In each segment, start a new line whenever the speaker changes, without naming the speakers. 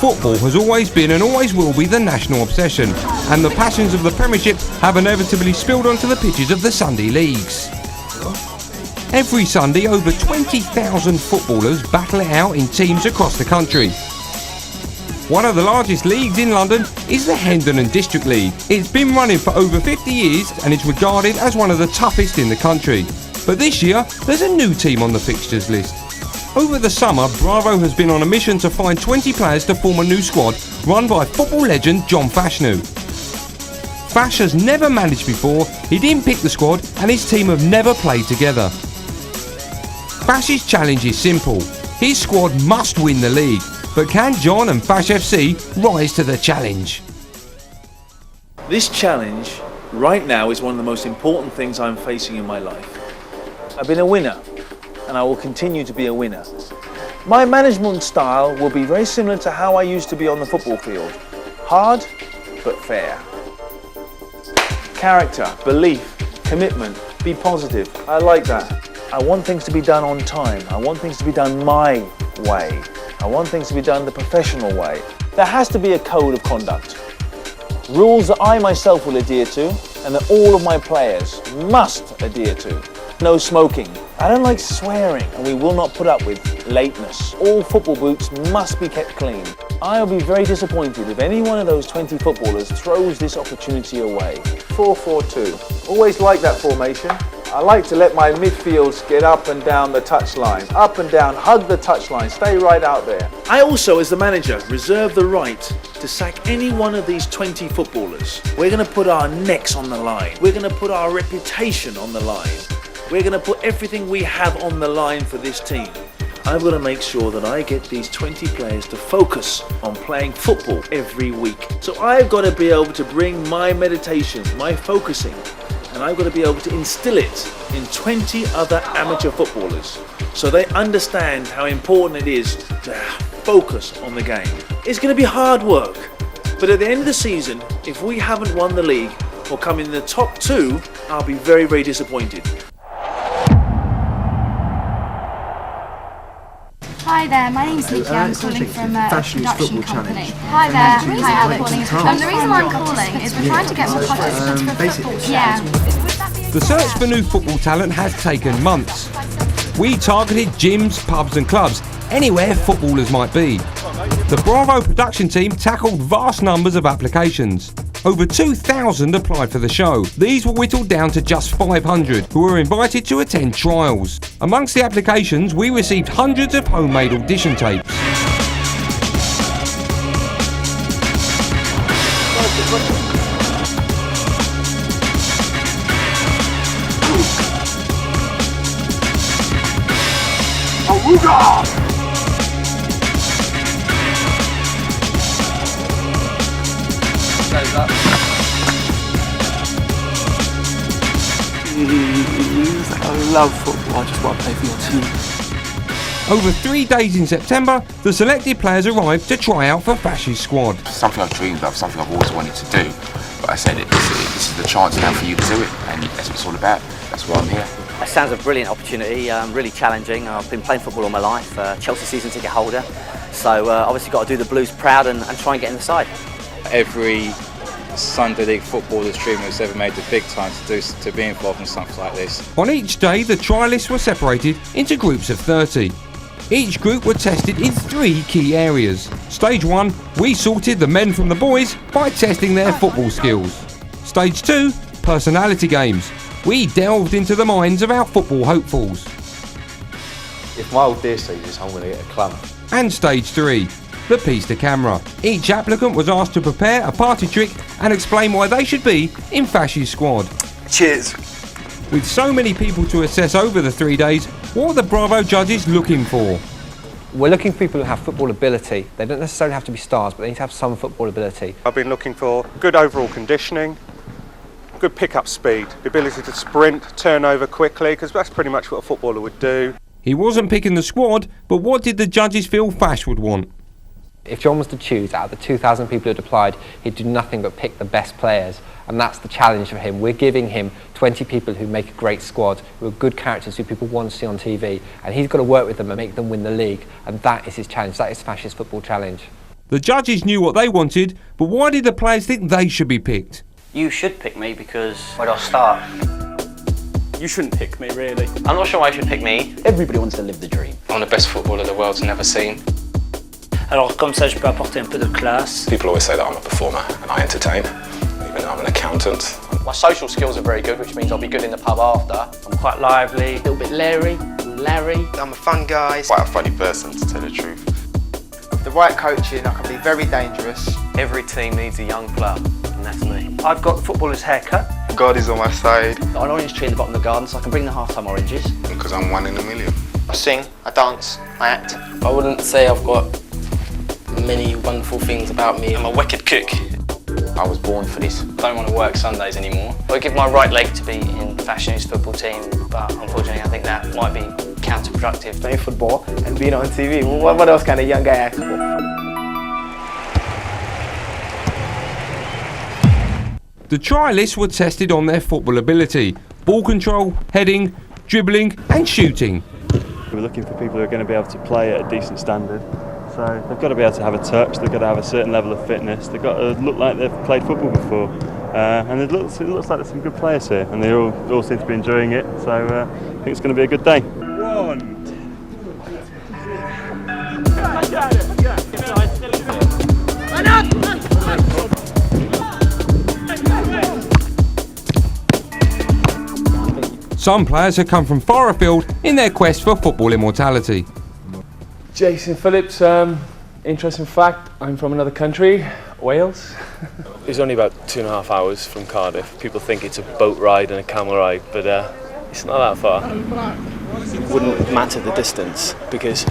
Football has always been and always will be the national obsession, and the passions of the Premiership have inevitably spilled onto the pitches of the Sunday leagues. Every Sunday, over 20,000 footballers battle it out in teams across the country. One of the largest leagues in London is the Hendon and District League. It's been running for over 50 years and is regarded as one of the toughest in the country. But this year, there's a new team on the fixtures list. Over the summer, Bravo has been on a mission to find 20 players to form a new squad run by football legend John Fashanu. Fash has never managed before, he didn't pick the squad and his team have never played together. Fash's challenge is simple. His squad must win the league, but can John and Fash FC rise to the challenge?
This challenge right now is one of the most important things I'm facing in my life. I've been a winner and I will continue to be a winner. My management style will be very similar to how I used to be on the football field. Hard but fair. Character, belief, commitment, be positive. I like that. I want things to be done on time. I want things to be done my way. I want things to be done the professional way. There has to be a code of conduct. Rules that I myself will adhere to and that all of my players must adhere to. No smoking. I don't like swearing and we will not put up with lateness. All football boots must be kept clean. I'll be very disappointed if any one of those 20 footballers throws this opportunity away. 4-4-2. Always like that formation. I like to let my midfields get up and down the touchline. Up and down, hug the touchline, stay right out there. I also, as the manager, reserve the right to sack any one of these 20 footballers. We're going to put our necks on the line. We're going to put our reputation on the line. We're going to put everything we have on the line for this team. I've got to make sure that I get these 20 players to focus on playing football every week. So I've got to be able to bring my meditation, my focusing, and I've got to be able to instill it in 20 other amateur footballers so they understand how important it is to focus on the game. It's going to be hard work, but at the end of the season, if we haven't won the league or come in the top 2, I'll be very, very disappointed.
Hi there, my name's Nikki. I'm calling from a production company. Hi there, hi, I'm calling. The reason why I'm calling is we're trying to get more participants for football. Yeah.
The search for new football talent has taken months. We targeted gyms, pubs and clubs, anywhere footballers might be. The Bravo production team tackled vast numbers of applications. Over 2,000 applied for the show. These were whittled down to just 500 who were invited to attend trials. Amongst the applications, we received hundreds of homemade audition tapes.
I love football, I just want to play for your team.
Over 3 days in September, the selected players arrived to try out for Fash's squad.
Something I've dreamed of, something I've always wanted to do. But I said, this is the chance now for you to do it, and that's what it's all about. That's why I'm here.
It sounds a brilliant opportunity, really challenging. I've been playing football all my life, Chelsea season ticket holder. So obviously got to do the Blues proud and try and get in the side.
Every Sunday League footballer's dream was ever made the big time to be involved in something like this.
On each day, the trialists were separated into groups of 30. Each group were tested in 3 key areas. Stage 1, we sorted the men from the boys by testing their football skills. Stage 2, personality games. We delved into the minds of our football hopefuls.
If my old dear says this, I'm going to get a clump.
And Stage 3, the piece to camera. Each applicant was asked to prepare a party trick and explain why they should be in Fash's squad.
Cheers.
With so many people to assess over the 3 days, what are the Bravo judges looking for?
We're looking for people who have football ability. They don't necessarily have to be stars, but they need to have some football ability.
I've been looking for good overall conditioning, good pick-up speed, the ability to sprint, turn over quickly, because that's pretty much what a footballer would do.
He wasn't picking the squad, but what did the judges feel Fash would want?
If John was to choose out of the 2,000 people who had applied, he'd do nothing but pick the best players, and that's the challenge for him. We're giving him 20 people who make a great squad, who are good characters, who people want to see on TV, and he's got to work with them and make them win the league, and that is his challenge. That is Fash's football challenge.
The judges knew what they wanted, but why did the players think they should be picked?
You should pick me because where do I start?
You shouldn't pick me, really.
I'm not sure why you should pick me.
Everybody wants to live the dream.
I'm the best footballer the world's never seen.
Alors comme ça, je peux apporter un peu de classe.
People always say that I'm a performer and I entertain, even though I'm an accountant.
My social skills are very good, which means I'll be good in the pub after.
I'm quite lively.
A little bit Larry.
I'm a fun guy.
Quite a funny person, to tell the truth.
With the right coaching, I can be very dangerous.
Every team needs a young player, and that's me. I've got the footballer's haircut.
God is on my side.
I've got an orange tree in the bottom of the garden, so I can bring the half-time oranges.
Because I'm 1 in a million.
I sing, I dance, I act.
I wouldn't say I've got many wonderful things about me. I'm a wicked cook.
I was born for this.
Don't want to work Sundays anymore. I give my right leg to be in Fashanu's football team, but unfortunately I think that might be counterproductive.
Playing football and being on TV. What else can a young guy ask for?
The trialists were tested on their football ability, ball control, heading, dribbling and shooting.
We're looking for people who are going to be able to play at a decent standard. So they've got to be able to have a touch, they've got to have a certain level of fitness, they've got to look like they've played football before. And it looks like there's some good players here, and they all seem to be enjoying it, so I think it's going to be a good day.
Some players have come from far afield in their quest for football immortality.
Jason Phillips, interesting fact, I'm from another country, Wales.
It's only about 2.5 hours from Cardiff. People think it's a boat ride and a camel ride, but it's not that far.
It wouldn't matter the distance because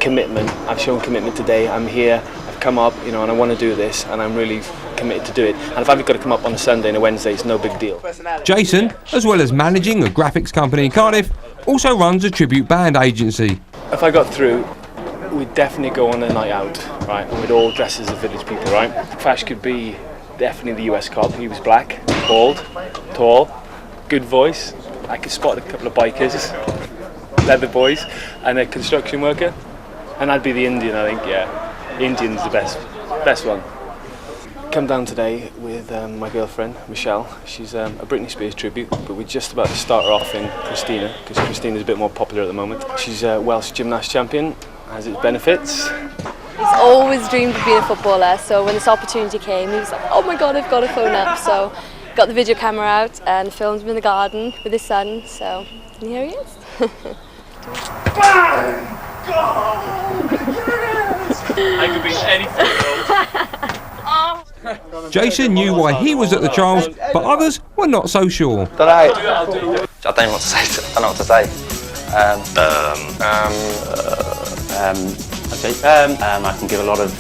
commitment, I've shown commitment today, I'm here, I've come up, and I want to do this and I'm really committed to do it. And if I've got to come up on a Sunday and a Wednesday, it's no big deal.
Jason, as well as managing a graphics company in Cardiff, also runs a tribute band agency.
If I got through, we'd definitely go on a night out, right? And we'd all dress as the village people, right? Fash could be definitely the US cop. He was black, bald, tall, good voice. I could spot a couple of bikers, leather boys, and a construction worker. And I'd be the Indian, I think, yeah. Indian's the best one. Come down today with my girlfriend, Michelle. She's a Britney Spears tribute, but we're just about to start her off in Christina, because Christina's a bit more popular at the moment. She's a Welsh gymnast champion, has its benefits.
He's always dreamed of being a footballer, so when this opportunity came, he was like, oh my god, I've got a phone up. So got the video camera out and filmed him in the garden with his son, so and here he is.
I could be anything.
Jason knew why he was at the trials, but others were not so sure.
I don't know what to say. I don't know what to say. Okay. I can give a lot of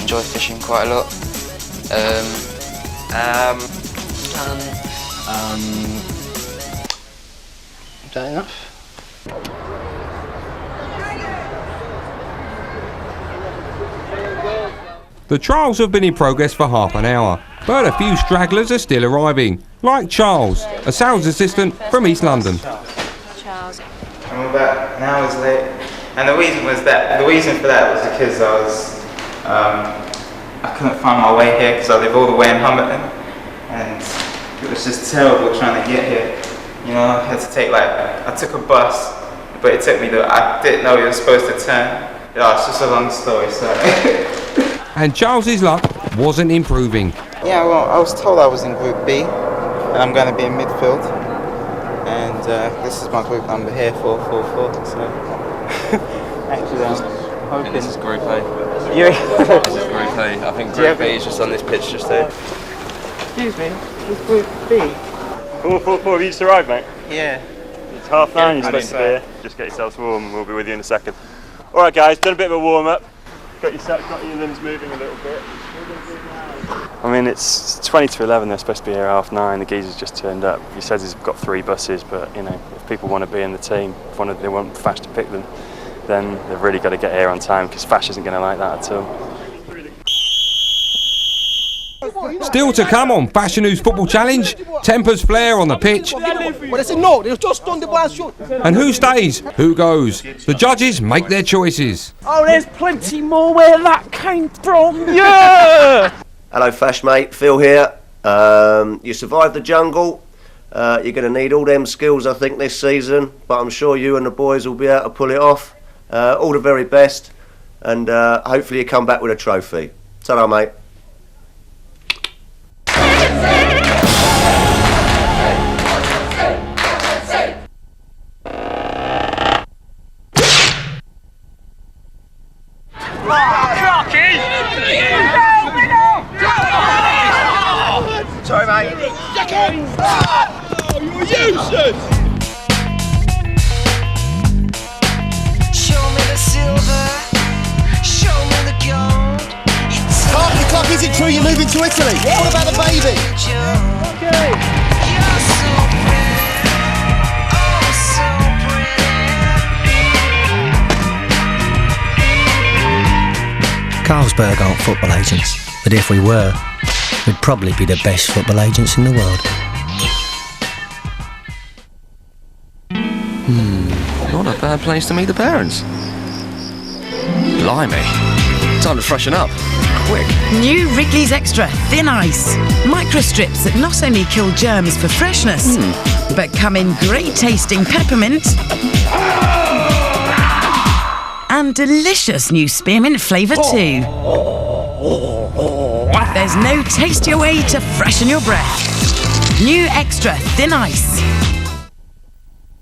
Enjoy fishing quite a lot.
Is that enough?
The trials have been in progress for half an hour, but a few stragglers are still arriving, like Charles, a sales assistant from East London.
Charles. I'm about an hour's late, and the reason for that was because I couldn't find my way here because I live all the way in Humberton, and it was just terrible trying to get here. I had to take I took a bus, but it took me I didn't know you were supposed to turn. It's just a long story, so.
And Charles's luck wasn't improving.
Yeah, well, I was told I was in Group B, and I'm going to be in midfield, and this is my group number here, 444. So, actually, I'm hoping.
This is Group A.
This
is Group A. I think Group B is just on this pitch just here.
Excuse me, it's Group B.
444, have you just arrived, mate?
Yeah.
It's 9:30, you're supposed to be here. Just get yourselves warm, we'll be with you in a second. Alright guys, done a bit of a warm up. Got your limbs moving a little bit. I mean, it's 20 to 11, they're supposed to be here at 9:30, the geezer's just turned up. He says he's got 3 buses, but if people want to be in the team, if they want Fash to pick them, then they've really got to get here on time, because Fash isn't going to like that at all.
Still to come on Fashanu's Football Challenge, tempers flare on the pitch, and who stays, who goes. The judges make their choices.
Oh, there's plenty more where that came from. Yeah!
Hello, Fash mate. Phil here. You survived the jungle. You're going to need all them skills, I think, this season. But I'm sure you and the boys will be able to pull it off. All the very best. And hopefully you come back with a trophy. Ta-ra, mate.
Sorry, mate. Oh, you're useless!
Show me the silver, show me the gold.
Park the clock, is it true you're moving to Italy? What about the baby?
Okay. You're so pretty, oh so pretty.
Carlsberg aren't football agents, but if we were, we'd probably be the best football agents in the world.
Not a bad place to meet the parents. Blimey. Time to freshen up. Quick.
New Wrigley's Extra Thin Ice. Microstrips that not only kill germs for freshness, but come in great tasting peppermint and delicious new spearmint flavour too. There's no tastier way to freshen your breath. New Extra Thin Ice.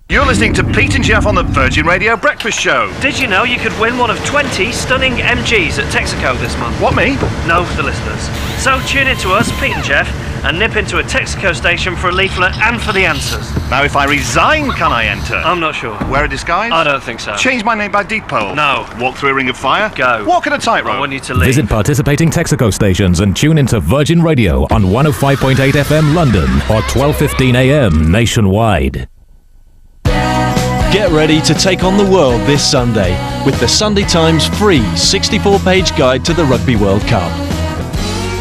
You're listening to Pete and Jeff on the Virgin Radio Breakfast Show.
Did you know you could win one of 20 stunning MGs at Texaco this month?
What, me?
No, the listeners. So tune in to us, Pete and Jeff, and nip into a Texaco station for a leaflet and for the answers.
Now, if I resign, can I enter?
I'm not sure.
Wear a disguise?
I don't think so.
Change my name by deed poll?
No.
Walk through a ring of fire?
Go.
Walk in a tightrope?
I want you to leave.
Visit participating Texaco stations and tune into Virgin Radio on 105.8 FM London or 12:15 AM nationwide.
Get ready to take on the world this Sunday with the Sunday Times free 64-page guide to the Rugby World Cup.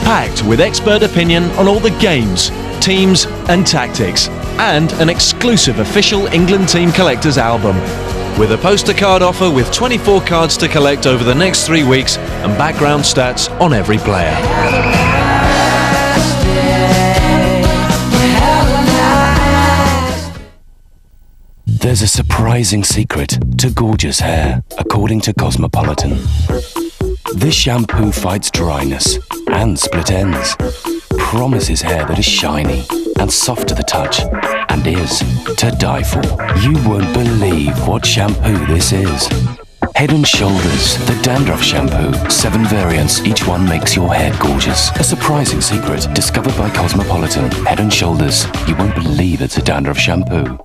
Packed with expert opinion on all the games, teams and tactics, and an exclusive official England team collector's album. With a poster card offer with 24 cards to collect over the next 3 weeks and background stats on every player.
There's a surprising secret to gorgeous hair, according to Cosmopolitan. This shampoo fights dryness and split ends, promises hair that is shiny and soft to the touch, and is to die for. You won't believe what shampoo this is. Head and Shoulders, the dandruff shampoo. 7 variants, each one makes your hair gorgeous. A surprising secret discovered by Cosmopolitan. Head and Shoulders, you won't believe it's a dandruff shampoo.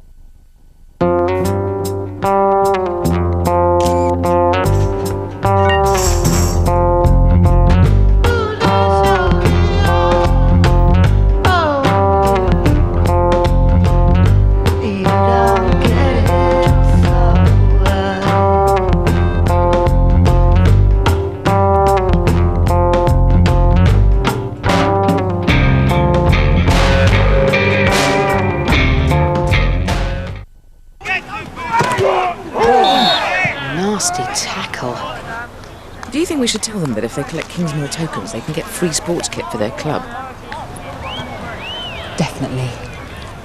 Do you think we should tell them that if they collect Kingsmill tokens, they can get free sports kit for their club?
Definitely.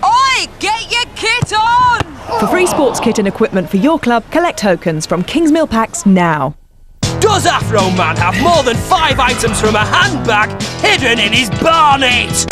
Oi! Get your kit on!
For free sports kit and equipment for your club, collect tokens from Kingsmill Packs now.
Does Afro Man have more than 5 items from a handbag hidden in his barnet?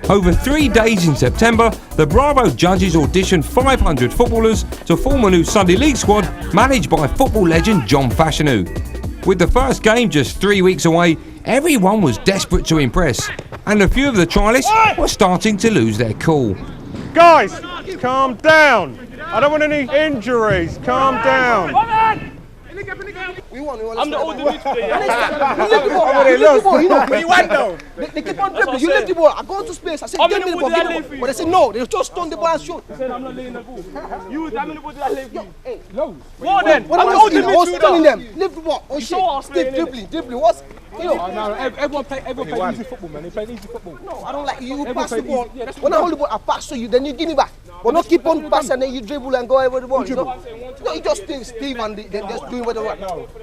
Over 3 days in September, the Bravo judges auditioned 500 footballers to form a new Sunday League squad managed by football legend John Fashanu. With the first game just 3 weeks away, everyone was desperate to impress, and a few of the trialists were starting to lose their cool.
Guys, calm down. I don't want any injuries. Calm down.
We won.
I'm the older midfielder.
You left the ball, you know.
You won though.
They keep on dribbling. You left the ball. I go into space. I said, give me the ball. But they said no. They just turned the ball and shoot.
They said I'm not laying the ball. How many balls did I lay for you?
Hey,
more than.
When I was telling them, lift the ball. Oh shit. Dribbling. What's?
Everyone play easy football, man. They play easy football.
No, I don't like you pass the ball. When I hold the ball, I pass to you. Then you give me back. But not keep on passing and then you dribble and go over the ball. No, you just think Steve and they're just doing what they want.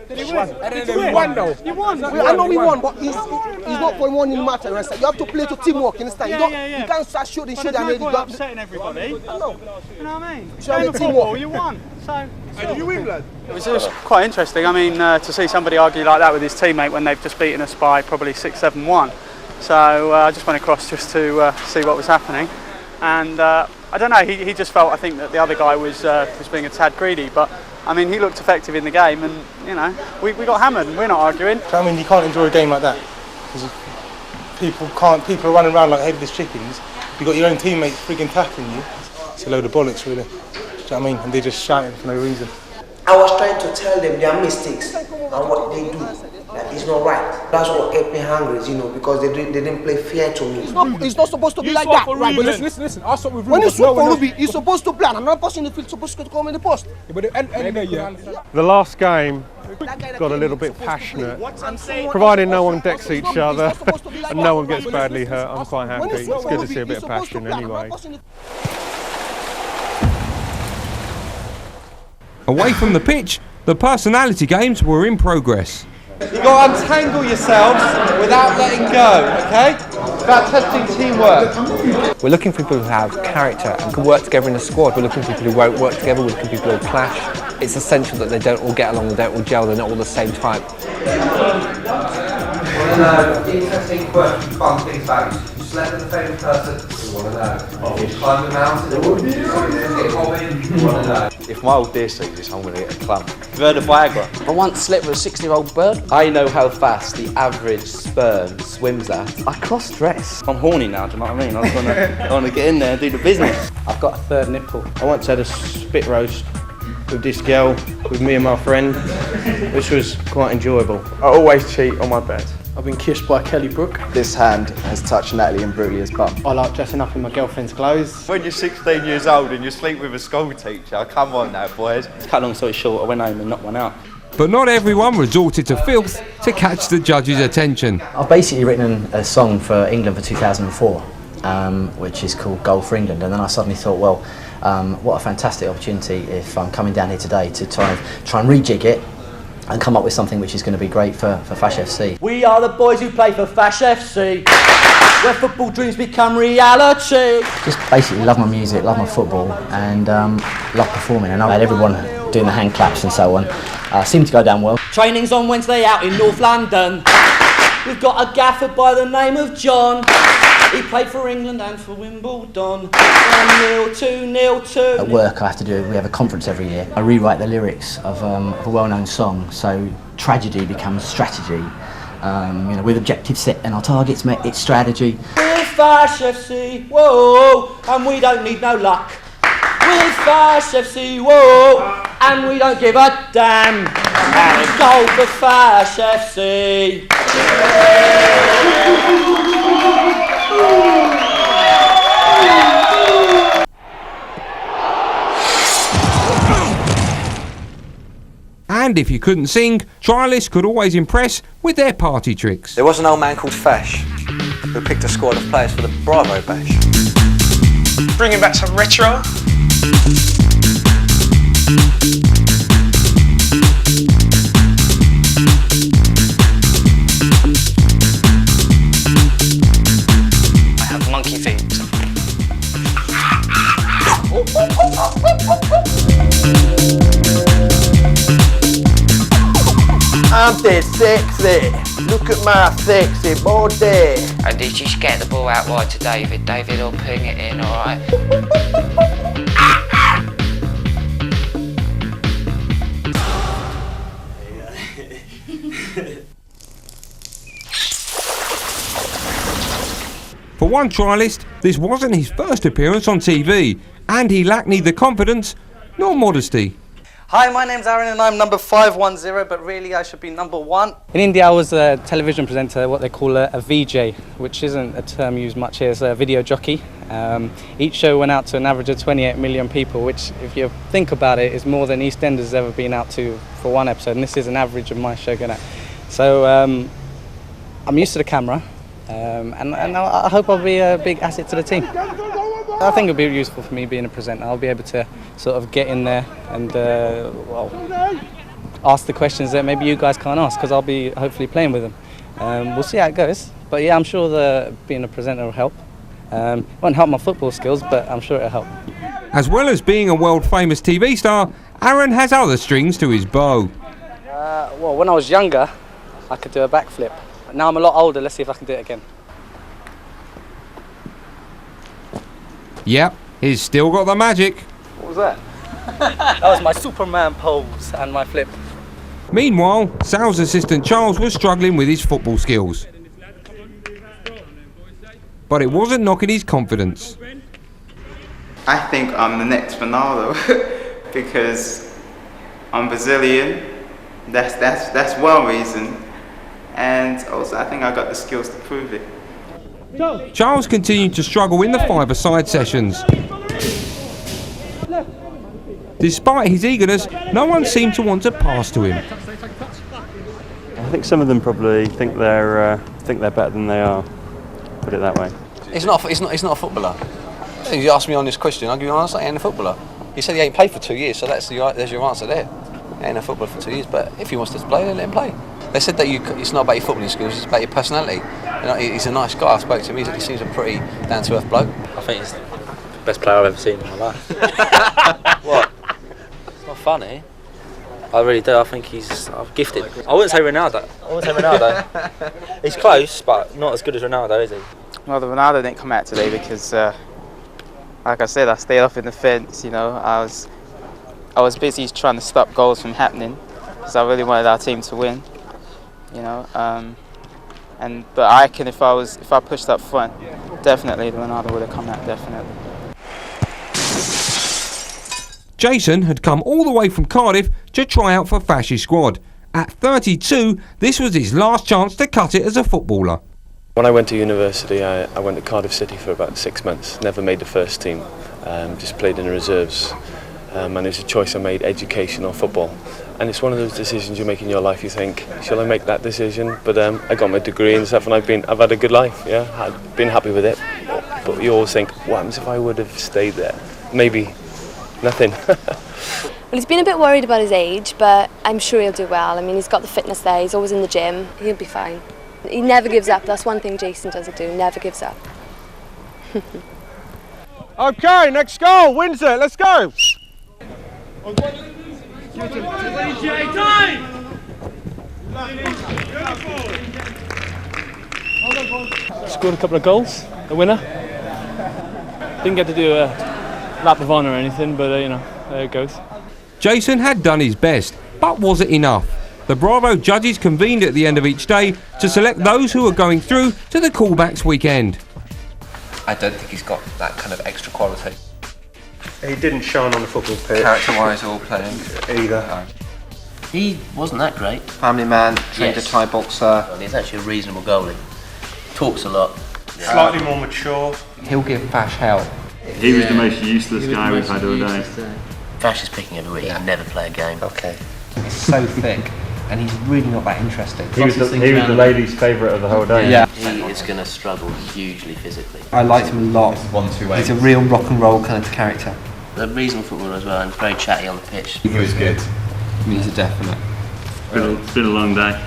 We won though. You won.
I know we won, but it's not for one in the matter. Right? You have to play to teamwork, understand? You can't start shooting and then you got
upsetting everybody.
I know.
You know what I mean?
Showing teamwork.
You won. So
you win, blood.
It was quite interesting. I mean, to see somebody argue like that with his teammate when they've just beaten us by probably 6-7-1. So I just went across just to see what was happening, and I don't know. He just felt, I think, that the other guy was being a tad greedy, but I mean, he looked effective in the game, and you know, we got hammered, and we're not arguing.
I mean, you can't enjoy a game like that because people are running around like headless chickens. You got your own teammates frigging tackling you. It's a load of bollocks, really. Do you know what I mean? And they're just shouting for no reason.
I was trying to tell them their mistakes and what they do. That is not right. That's what kept me hungry, you know, because they didn't play fair to me.
It's not supposed to be like that.
Right,
but
listen. I swap with Ruben.
When you swap for Ruby, he's supposed to plan. Another person in the field supposed to come in the post.
The last game got a little bit passionate, providing no one decks each other and no one gets badly hurt. I'm quite happy. It's good to see a bit of passion anyway.
Away from the pitch, the personality games were in progress.
You've got to untangle yourselves without letting go, okay? It's about testing teamwork.
We're looking for people who have character and can work together in a squad. We're looking for people who won't work together. We're looking for people who clash. It's essential that they don't all get along, they don't all gel, they're not all the same type.
Interesting quirky fun things about you. You slept with a favourite person, you want to know. You climbed a mountain, you want to know.
If my old dear sees this, I'm going to get a clump. You've heard of Viagra?
I once slept with a 60-year-old bird.
I know how fast the average sperm swims at. I cross-dress. I'm horny now, do you know what I mean? I want to get in there and do the business.
I've got a third nipple. I once had a spit roast with this girl, with me and my friend, which was quite enjoyable. I always cheat on my bed. I've been kissed by Kelly Brook.
This hand has touched Natalie Imbruglia's butt.
I like dressing up in my girlfriend's clothes.
When you're 16 years old and you sleep with a school teacher, come on now, boys.
To cut long story short, I went home and knocked one out.
But not everyone resorted to filth to catch the judge's attention.
I've basically written a song for England for 2004, which is called Goal for England, and then I suddenly thought, well, what a fantastic opportunity if I'm coming down here today to try and rejig it and come up with something which is going to be great for Fash FC.
We are the boys who play for Fash FC, where football dreams become reality.
Just basically love my music, love my football, and love performing. And I had everyone doing the hand claps and so on. Seemed to go down well.
Training's on Wednesday out in North London. We've got a gaffer by the name of John. He played for England and for Wimbledon. 1-0, 2-0, 2.
At work, we have a conference every year. I rewrite the lyrics of a well-known song, so tragedy becomes strategy. With objectives set and our targets met, it's strategy.
With Fash FC, whoa, and we don't need no luck. With Fash FC, whoa, and we don't give a damn. And a goal for Fash FC.
And if you couldn't sing, trialists could always impress with their party tricks.
There was an old man called Fash who picked a squad of players for the Bravo Bash.
Bringing back some retro.
I have monkey feet.
I'm dead sexy. Look at my sexy body.
And did you just get the ball out wide to David? David will ping it in, alright?
For one trialist, this wasn't his first appearance on TV, and he lacked neither confidence nor modesty.
Hi, my name's Aaron and I'm number 510, but really I should be number 1.
In India I was a television presenter, what they call a VJ, which isn't a term used much here, it's a video jockey. Each show went out to an average of 28 million people, which if you think about it is more than EastEnders has ever been out to for one episode, and this is an average of my show going out. So I'm used to the camera, and I hope I'll be a big asset to the team. I think it'll be useful for me being a presenter. I'll be able to sort of get in there and ask the questions that maybe you guys can't ask, because I'll be hopefully playing with them. We'll see how it goes. But yeah, I'm sure being a presenter will help. Won't help my football skills, but I'm sure it'll help.
As well as being a world-famous TV star, Aaron has other strings to his bow.
Well, when I was younger, I could do a backflip. Now I'm a lot older, let's see if I can do it again.
Yep, he's still got the magic.
What was that? That was my Superman pose and my flip.
Meanwhile, sales assistant Charles was struggling with his football skills. But it wasn't knocking his confidence.
I think I'm the next Ronaldo because I'm Brazilian. That's one reason, and also I think I got the skills to prove it.
Charles continued to struggle in the five-a-side sessions. Despite his eagerness, no one seemed to want to pass to him.
I think some of them probably think they're better than they are. Put it that way.
He's not a footballer. You asked me on this question, I'll give you an answer. He ain't a footballer. He said he ain't played for 2 years, so there's your answer there. He ain't a footballer for 2 years, but if he wants to play, then let him play. They said that it's not about your footballing skills, it's about your personality. You know, he's a nice guy. I spoke to him. He seems a pretty down-to-earth bloke.
I think he's the best player I've ever seen in my life. What? It's not funny. I really do. I think he's gifted. I wouldn't say Ronaldo. He's close, but not as good as Ronaldo, is he?
Well, the Ronaldo didn't come out today because, like I said, I stayed off in the fence. You know, I was busy trying to stop goals from happening because I really wanted our team to win. You know, but I reckon if I pushed up front, definitely the Ronaldo would have come out, definitely.
Jason had come all the way from Cardiff to try out for Fash's squad. At 32, this was his last chance to cut it as a footballer.
When I went to university, I went to Cardiff City for about 6 months. Never made the first team, just played in the reserves. And it was a choice I made, education or football. And it's one of those decisions you make in your life. You think, shall I make that decision? But I got my degree and stuff, and I've had a good life. Yeah, I've been happy with it. But you always think, what happens if I would have stayed there? Maybe nothing.
Well, he's been a bit worried about his age, but I'm sure he'll do well. I mean, he's got the fitness there. He's always in the gym. He'll be fine. He never gives up. That's one thing Jason doesn't do. Never gives up.
Okay, next goal. Wins it. Let's go.
Scored a couple of goals, a winner. Didn't get to do a lap of honour or anything, but you know, there it goes.
Jason had done his best, but was it enough? The Bravo judges convened at the end of each day to select those who were going through to the callbacks weekend.
I don't think he's got that kind of extra quality.
He didn't shine on the football pitch.
Character-wise or playing?
Either.
No.
He wasn't that great.
Family man, trained a Thai boxer.
Well, he's actually a reasonable goalie. Talks a lot.
Slightly more mature.
He'll give Fash help.
He was the most useless guy we've had all day.
Fash is picking every week. He'd never play a game.
Okay. He's so thick, and he's really not that interesting.
He was the ladies' favourite of the whole day.
Yeah.
He is going to struggle hugely physically.
I liked him a lot. He's a real rock and roll kind of character.
A reasonable footballer as well, and very chatty on the pitch.
He was good. He's a definite.
It's been a long day.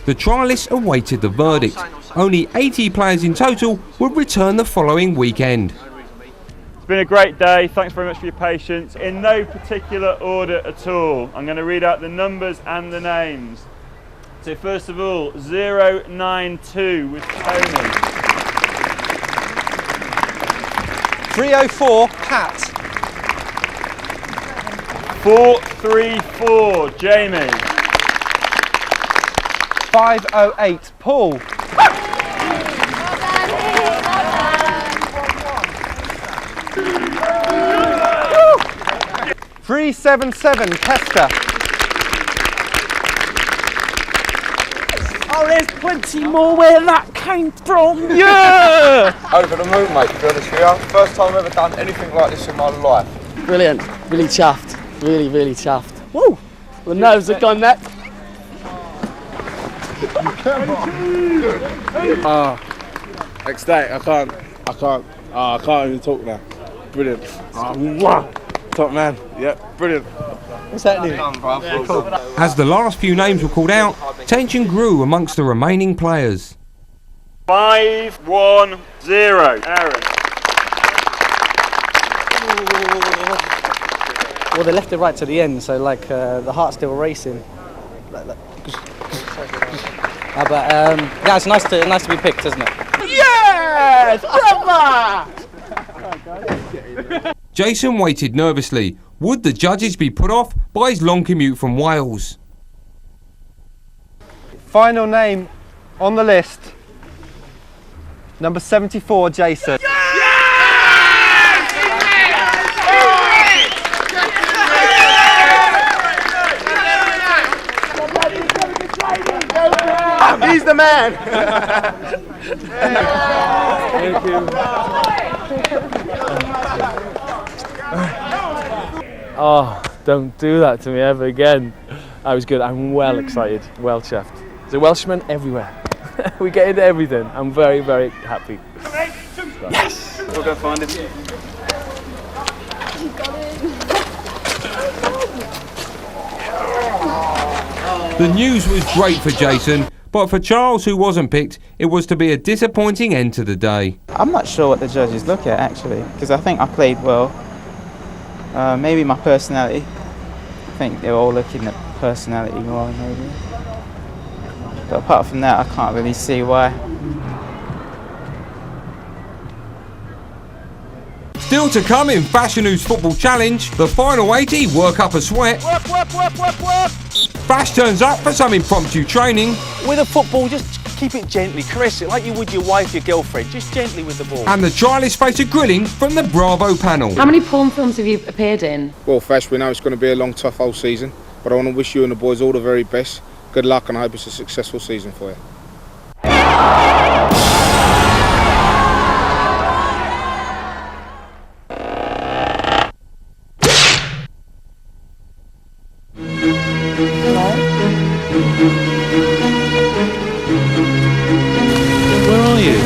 The trialists awaited the verdict. Only 80 players in total would return the following weekend.
It's been a great day. Thanks very much for your patience. In no particular order at all, I'm going to read out the numbers and the names. So first of all, 092 with Tony.
304, Pat.
434, Jamie.
508, Paul.
377, Kester.
Oh, there's plenty more where that came from. Yeah!
Over the moon, mate, to be honest with you. First time I've ever done anything like this in my life.
Brilliant. Really chuffed. Really, really chuffed. Woo! The nerves have gone that.
Ecstatic. I can't even talk now. Brilliant. Top man. Yep, brilliant.
What's happening?
Yeah, cool.
As the last few names were called out, tension grew amongst the remaining players.
5-1-0, Aaron.
Well, they left it right to the end, so like the heart's still racing. But yeah, it's nice to be picked, isn't it?
Yes! Brother!
Jason waited nervously. Would the judges be put off by his long commute from Wales?
Final name on the list. Number 74, Jason.
He's the man.
Thank you.
Oh, don't do that to me ever again. I was good. I'm well excited, well chuffed. There's a Welshman everywhere. We get into everything. I'm very, very happy.
Yes! We'll go find him.
The news was great for Jason, but for Charles, who wasn't picked, it was to be a disappointing end to the day.
I'm not sure what the judges look at actually, because I think I played well. Maybe my personality. I think they were all looking at personality more maybe. But apart from that, I can't really see why.
Still to come in Fashanu's Football Challenge, the final 80 work up a sweat.
Work.
Fash turns up for some impromptu training.
With a football, just keep it gently, caress it like you would your wife, your girlfriend, just gently with the ball.
And the trialists face a grilling from the Bravo panel.
How many porn films have you appeared in?
Well, Fash, we know it's going to be a long, tough whole season, but I want to wish you and the boys all the very best. Good luck, and I hope it's a successful season for you.
Where are you?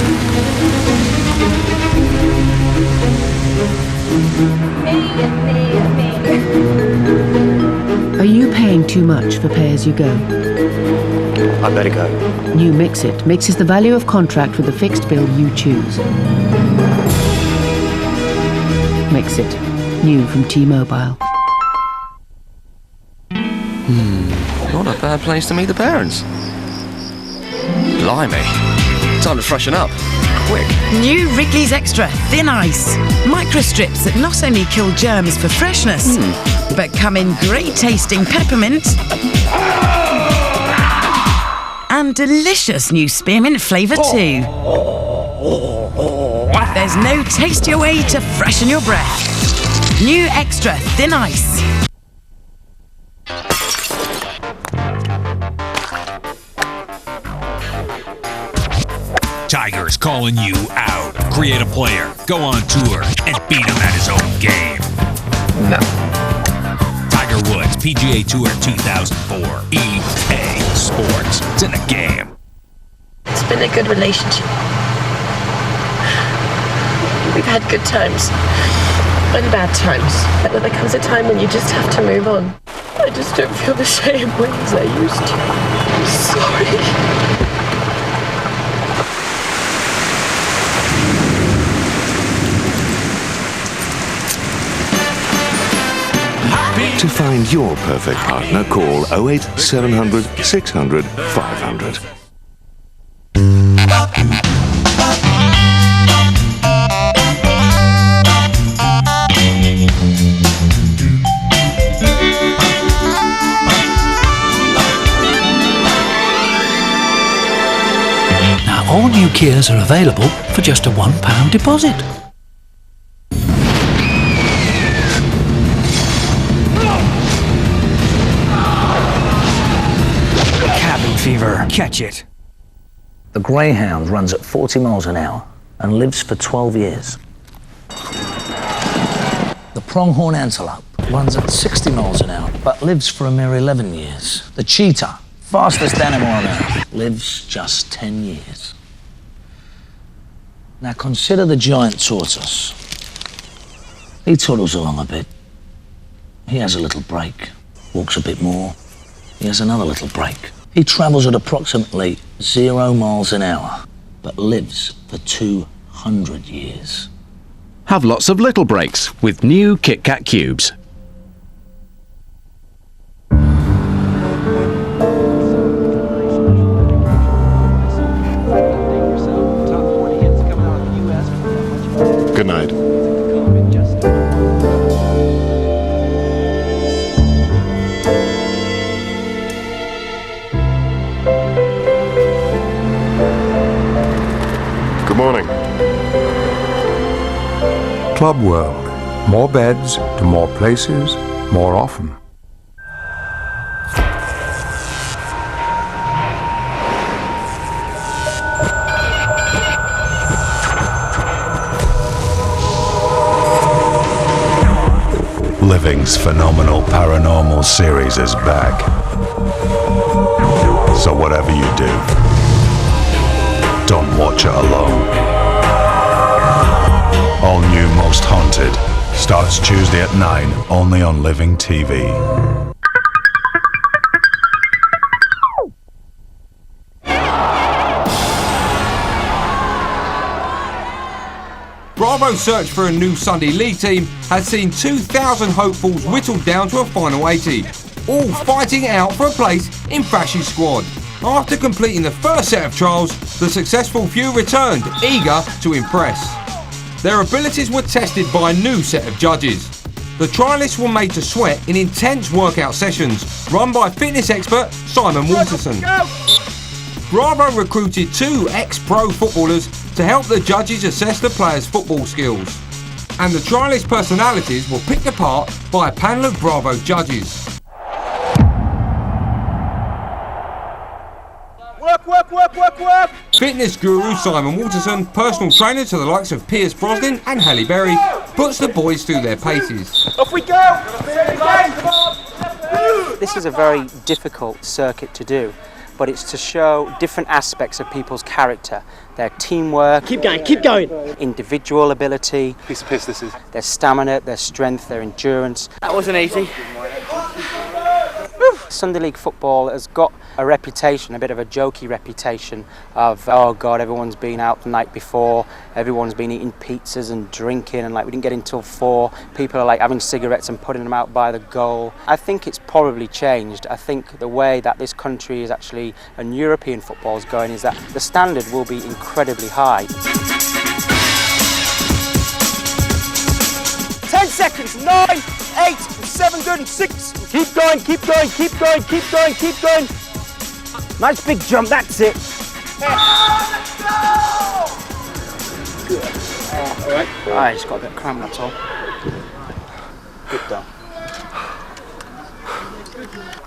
Are you paying too much for pay as you go?
I better go.
New Mixit mixes the value of contract with the fixed bill you choose. Mixit, new from T-Mobile.
Not a bad place to meet the parents. Blimey. Time to freshen up. Quick.
New Wrigley's Extra Thin Ice. Microstrips that not only kill germs for freshness, but come in great tasting peppermint and delicious new spearmint flavour too. There's no tastier way to freshen your breath. New Extra Thin Ice.
Tiger's calling you out. Create a player, go on tour, and beat him at his own game. No. Tiger Woods, PGA Tour 2004. EA Sports. It's in the game.
It's been a good relationship. We've had good times and bad times. But there comes a time when you just have to move on. I just don't feel the same way as I used to. I'm sorry.
To find your perfect partner, call 08700 600 500.
Now all new Kias are available for just a £1 deposit. fever. Catch it.
The greyhound runs at 40 miles an hour and lives for 12 years. The pronghorn antelope runs at 60 miles an hour but lives for a mere 11 years. The cheetah, fastest animal on earth, lives just 10 years. Now consider the giant tortoise. He toddles along a bit. He has a little break, walks a bit more. He has another little break. He travels at approximately 0 miles an hour, but lives for 200 years.
Have lots of little breaks with new Kit Kat cubes.
Good night.
Good morning. Club World. More beds to more places, more often.
Living's phenomenal paranormal series is back. So whatever you do, don't watch it alone. All new Most Haunted starts Tuesday at 9, only on Living TV.
Bravo's search for a new Sunday League team has seen 2,000 hopefuls whittled down to a final 80, all fighting it out for a place in Fash's squad. After completing the first set of trials, the successful few returned, eager to impress. Their abilities were tested by a new set of judges. The trialists were made to sweat in intense workout sessions, run by fitness expert Simon Walterson. Bravo recruited 2 ex-pro footballers to help the judges assess the players' football skills. And the trialist personalities were picked apart by a panel of Bravo judges.
Work!
Fitness guru Simon Walterson, personal trainer to the likes of Pierce Brosnan and Halle Berry, puts the boys through their paces.
Off we go!
This is a very difficult circuit to do, but it's to show different aspects of people's character, their teamwork, keep going, individual ability,
Piece of piss this is.
their stamina, their strength, their endurance.
That wasn't easy.
Sunday League football has got a reputation, a bit of a jokey reputation of, oh God, everyone's been out the night before, everyone's been eating pizzas and drinking, and like we didn't get in till 4. People are like having cigarettes and putting them out by the goal. I think it's probably changed. I think the way that this country is actually, and European football is going, is that the standard will be incredibly high.
10 seconds, 9, 8, 7, good, and 6. Keep going. Nice big jump, that's it.
Good. Alright. I just got a bit of cramp, that's all. Good though.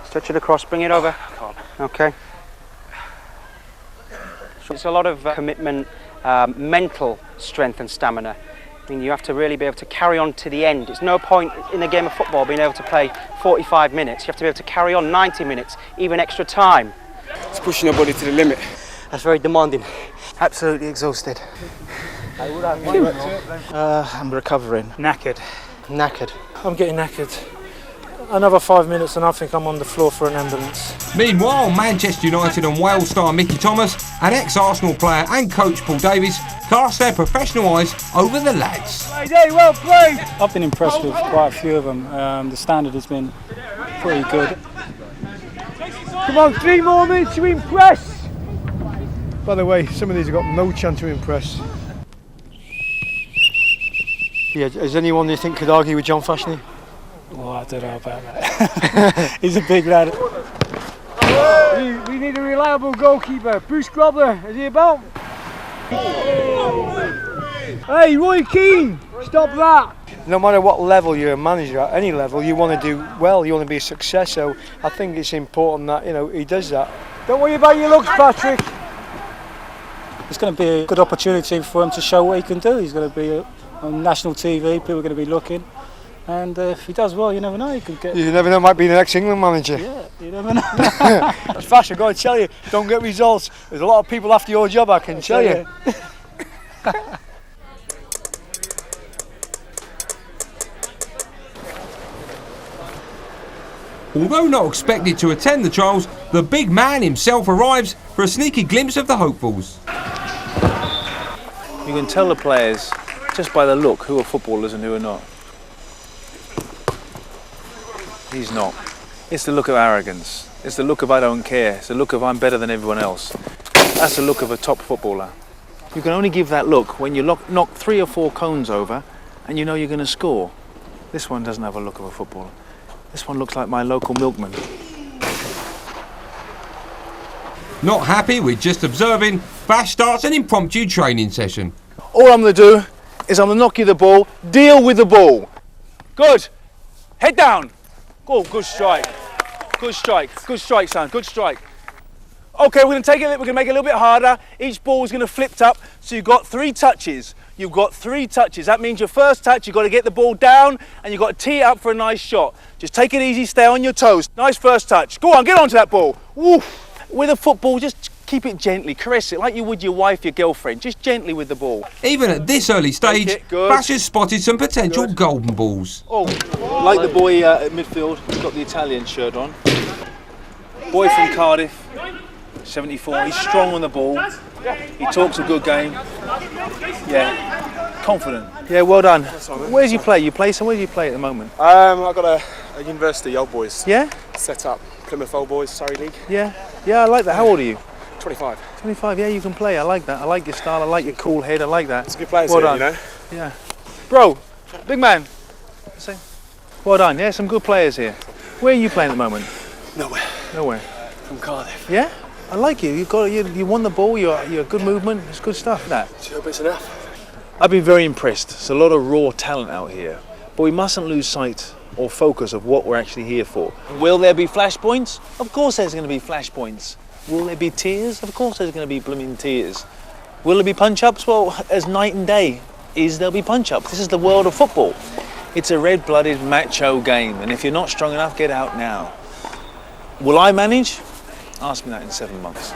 Stretch it across, bring it over. Okay. So it's a lot of commitment, mental strength and stamina. I mean, you have to really be able to carry on to the end. It's no point in a game of football being able to play 45 minutes. You have to be able to carry on 90 minutes, even extra time.
It's pushing your body to the limit.
That's very demanding. Absolutely exhausted.
I'm recovering.
Knackered.
I'm getting knackered. Another 5 minutes and I think I'm on the floor for an ambulance.
Meanwhile, Manchester United and Wales star Mickey Thomas and ex-Arsenal player and coach Paul Davies cast their professional eyes over the lads.
Hey, well played!
I've been impressed with quite a few of them. The standard has been pretty good.
Come on, 3 more minutes to impress!
By the way, some of these have got no chance to impress.
Yeah, is anyone you think could argue with John Fashanu?
Oh, I don't know about that. He's a big lad.
We need a reliable goalkeeper. Bruce Grobler, is he about? Hey, Roy Keane, stop that! No matter what level you're a manager at, any level, you want to do well, you want to be a success. So I think it's important that he does that.
Don't worry about your looks, Patrick. It's going to be a good opportunity for him to show what he can do. He's going to be on national TV, people are going to be looking. And if he does well, you never know, he could get...
You never know, might be the next England manager.
Yeah, you never know.
Fash, I've got to tell you, don't get results. There's a lot of people after your job, I can tell you.
Although not expected to attend the trials, the big man himself arrives for a sneaky glimpse of the hopefuls.
You can tell the players just by the look who are footballers and who are not. He's not. It's the look of arrogance. It's the look of I don't care. It's the look of I'm better than everyone else. That's the look of a top footballer. You can only give that look when you knock 3 or 4 cones over and you know you're going to score. This one doesn't have a look of a footballer. This one looks like my local milkman.
Not happy with just observing, Fash starts an impromptu training session.
All I'm going to do is I'm going to knock you the ball, deal with the ball. Good. Head down. Oh, good strike. Good strike. Good strike, son. Good strike. Okay, we're going to take it. We're going to make it a little bit harder. Each ball is going to flip up. So you've got 3 touches. You've got 3 touches. That means your first touch, you've got to get the ball down and you've got to tee it up for a nice shot. Just take it easy. Stay on your toes. Nice first touch. Go on, get onto that ball. Woo. With a football, just keep it gently. Caress it like you would your wife, your girlfriend. Just gently with the ball.
Even at this early stage, Fash has spotted some potential golden balls.
Oh, like the boy at midfield, who's got the Italian shirt on. Boy from Cardiff, 74. He's strong on the ball. He talks a good game. Yeah, confident. Yeah, well done. Where do you play? Where do you play at the moment?
I've got a university old boys.
Yeah?
Set up. Plymouth Old Boys, Surrey League.
Yeah, I like that. How old are you?
25.
25, yeah, you can play. I like that. I like your style. I like your cool head. I like that.
It's good players
well
here,
done.
you know?
Yeah. Bro, big man. Well done. Yeah, some good players here. Where are you playing at the moment?
Nowhere.
Nowhere.
From Cardiff.
Yeah? I like you. You won the ball. You're good movement. It's good stuff. That.
2 bits enough.
I've been very impressed. There's a lot of raw talent out here, but we mustn't lose sight or focus of what we're actually here for. Will there be flashpoints? Of course there's going to be flashpoints. Will there be tears? Of course there's going to be blooming tears. Will there be punch-ups? Well, as night and day there'll be punch-ups. This is the world of football. It's a red-blooded macho game, and if you're not strong enough, get out now. Will I manage? Ask me that in 7 months.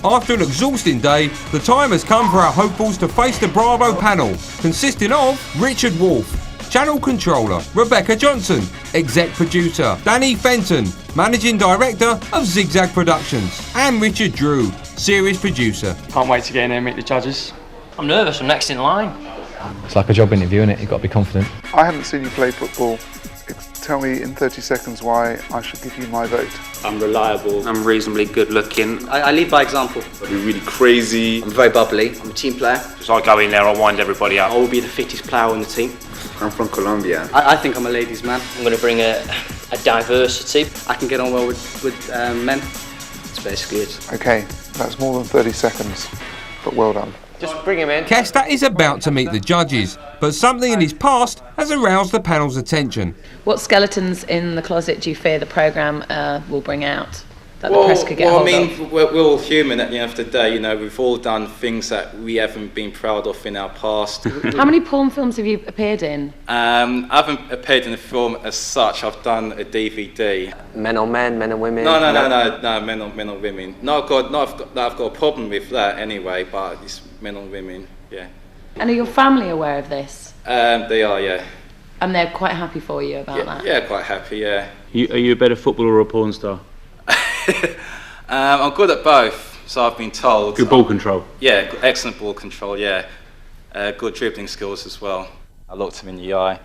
After an exhausting day, the time has come for our hopefuls to face the Bravo panel, consisting of Richard Wolfe, Channel Controller, Rebecca Johnson, Exec Producer, Danny Fenton, Managing Director of Zigzag Productions, and Richard Drew, Series Producer.
Can't wait to get in there and meet the judges. I'm nervous, I'm next in line.
It's like a job interview, innit? You've got to be confident.
I haven't seen you play football. Tell me in 30 seconds why I should give you my vote.
I'm reliable. I'm reasonably good looking.
I lead by example.
I'll be really crazy.
I'm very bubbly. I'm a team player.
Just I go in there, I'll wind everybody up.
I will be the fittest player on the team.
I'm from Colombia.
I think I'm a ladies' man.
I'm going to bring a diversity.
I can get on well with men. That's basically it.
Okay, that's more than 30 seconds, but well done.
Just bring him in.
Kesta is about to meet the judges, but something in his past has aroused the panel's attention.
What skeletons in the closet do you fear the programme will bring out that the press could get hold of?
We're all human at the end of the day. You know, we've all done things that we haven't been proud of in our past.
How many porn films have you appeared in?
I haven't appeared in a film as such. I've done a DVD.
Men on men, men on women?
No, men on women. I've got a problem with that anyway, but it's men on women, yeah.
And are your family aware of this?
They are, yeah.
And they're quite happy for you about that?
Yeah, quite happy, yeah.
Are you a better footballer or a porn star?
I'm good at both, so I've been told.
Good ball control?
Yeah, excellent ball control, yeah. Good dribbling skills as well. I looked him in the eye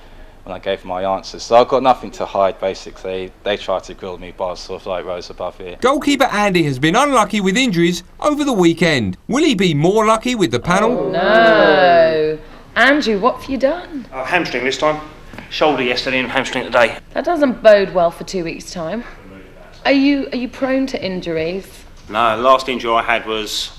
when I gave my answers, so I've got nothing to hide, basically. They tried to grill me, but I was sort of like rose above here.
Goalkeeper Andy has been unlucky with injuries over the weekend. Will he be more lucky with the panel?
Oh, no. Andrew, what have you done?
Hamstring this time. Shoulder yesterday and hamstring today.
That doesn't bode well for 2 weeks' time. Are you prone to injuries?
No, last injury I had was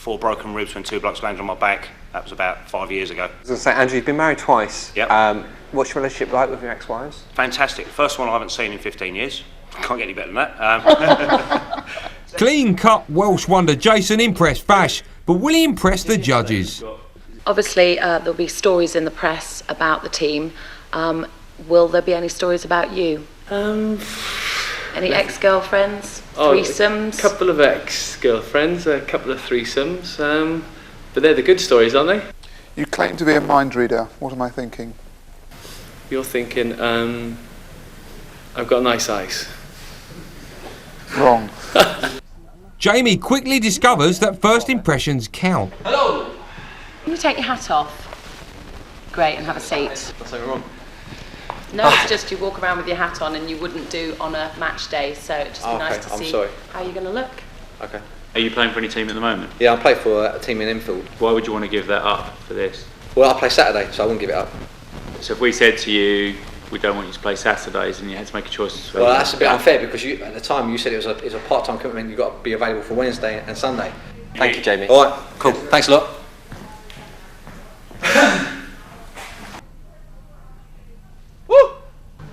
4 broken ribs when 2 blokes landed on my back. That was about 5 years ago.
I was going to say, Andrew, you've been married twice.
Yep.
What's your relationship like with your ex-wives?
Fantastic. The first one I haven't seen in 15 years. Can't get any better than that.
Clean-cut Welsh wonder Jason impressed Fash, but will he impress the judges?
Obviously, there'll be stories in the press about the team. Will there be any stories about you? Any ex-girlfriends? Threesomes?
A couple of ex-girlfriends, a couple of threesomes, but they're the good stories, aren't they?
You claim to be a mind reader. What am I thinking?
You're thinking, I've got nice eyes.
Wrong.
Jamie quickly discovers that first impressions count.
Hello! Can you take your hat off? Great, and have a seat.
That's something wrong.
No, it's just you walk around with your hat on and you wouldn't do on a match day, so it'd just be nice to see how you're going to look.
Okay.
Are you playing for any team at the moment?
Yeah, I play for a team in Enfield.
Why would you want to give that up for this?
Well, I play Saturday, so I wouldn't give it up.
So if we said to you, we don't want you to play Saturdays, and you had to make a choice.
Well, that's a bit unfair because at the time you said it was a part-time commitment. You've got to be available for Wednesday and Sunday. Thank you, Jamie. All right, cool. Thanks a lot.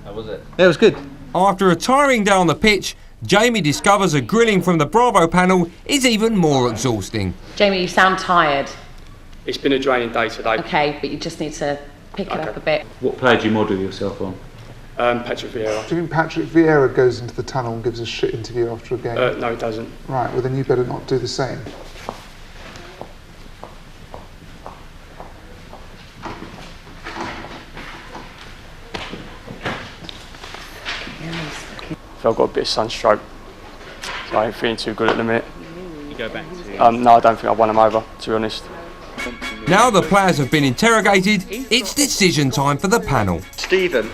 How was it?
Yeah, it was good.
After a tiring day on the pitch, Jamie discovers a grilling from the Bravo panel is even more exhausting.
Jamie, you sound tired.
It's been a draining day today.
Okay, but you just need to pick it up a bit.
What player do you model yourself on?
Patrick Vieira.
Do you think Patrick Vieira goes into the tunnel and gives a shit interview after a game?
No, he doesn't.
Right, well then you better not do the same.
I've got a bit of sunstroke, so I ain't feeling too good at the minute.
You go back to...
No, I don't think I've won him over, to be honest.
Now the players have been interrogated, it's decision time for the panel.
Stephen.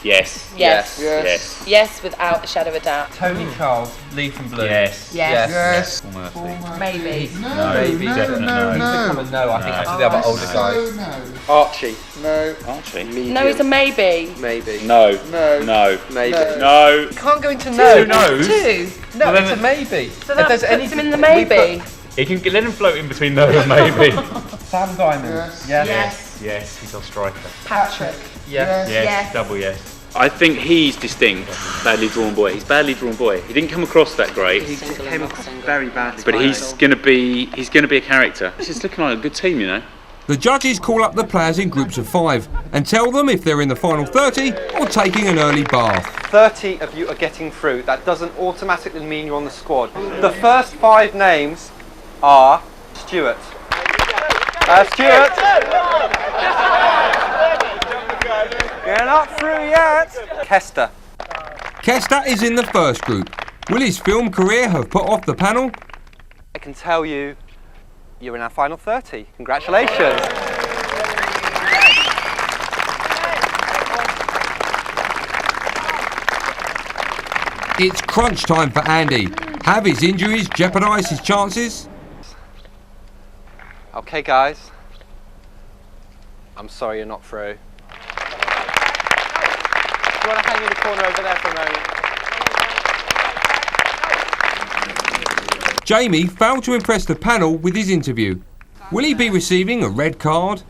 Yes.
Yes.
Yes.
Yes, without a shadow of a doubt.
Tony Charles, Leigh from Blue.
Yes.
Yes. Maybe.
No, maybe. Definitely no. He's become a no, I think, actually the other older guys.
Archie.
No.
Archie.
No, it's a maybe.
Maybe.
No.
No.
No.
Maybe.
No.
You can't go into no.
Two no's.
Two.
No, it's a maybe.
So that puts him in the maybe.
He can let him float in between no and maybe.
Sam Diamond.
Yes.
Yes, he's our striker.
Patrick.
Yes.
Yes. Double yes. I think he's distinct, badly drawn boy. He's badly drawn boy. He didn't come across that great.
He came across very badly.
But he's going to be a character. This is looking like a good team, you know.
The judges call up the players in groups of 5 and tell them if they're in the final 30 or taking an early bath.
30 of you are getting through. That doesn't automatically mean you're on the squad. The first 5 names are Stuart. Stuart! You're not through yet. Kester.
Kester is in the first group. Will his film career have put off the panel?
I can tell you, you're in our final 30. Congratulations.
It's crunch time for Andy. Have his injuries jeopardised his chances?
Okay, guys. I'm sorry you're not through. Do you want to hang in the corner over there for a moment?
Jamie failed to impress the panel with his interview. Will he be receiving a red card?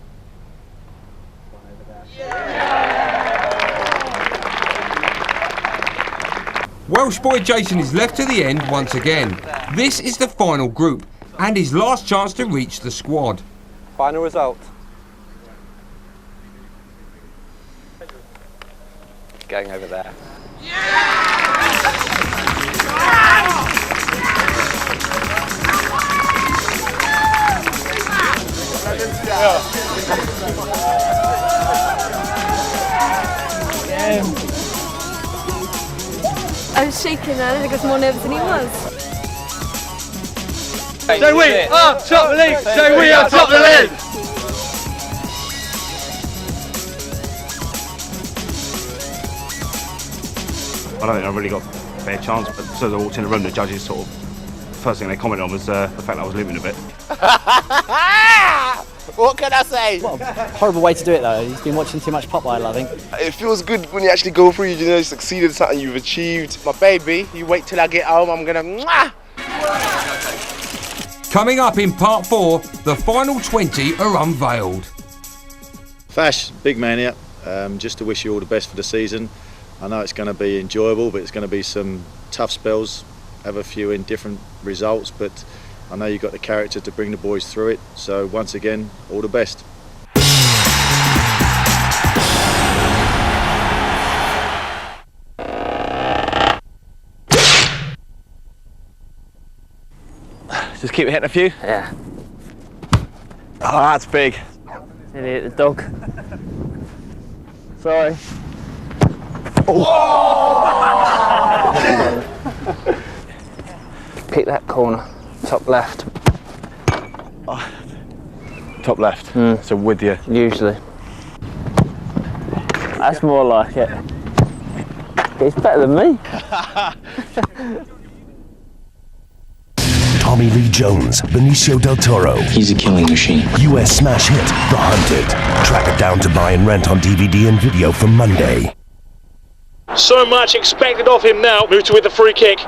Welsh boy Jason is left to the end once again. This is the final group and his last chance to reach the squad.
Final result. Going over there.
I was shaking. I think I was more nervous than he was.
Say we are top of the league! Say we are top of the league!
I don't think I really got a fair chance, but as I walked in the room, the judges sort of, first thing they commented on was the fact that I was limping a bit.
What can I say?
What a horrible way to do it though. He's been watching too much Pop Idol, I think.
It feels good when you actually go through, you know, you succeeded, something you've achieved. My baby, you wait till I get home, I'm gonna mwah!
Coming up in part 4, the final 20 are unveiled.
Fash, big man here. Just to wish you all the best for the season. I know it's going to be enjoyable, but it's going to be some tough spells. Have a few indifferent results, but I know you've got the character to bring the boys through it. So once again, all the best.
Just keep hitting a few?
Yeah.
Oh, that's big.
Nearly hit the dog. Sorry. Pick that corner, top left.
Oh. Top left, so with you?
Usually. That's more like it. It's better than me.
Tommy Lee Jones, Benicio del Toro. He's a killing machine. US smash hit, The Hunted. Track it down to buy and rent on DVD and video from Monday.
So much expected of him now. Mutu with the free kick.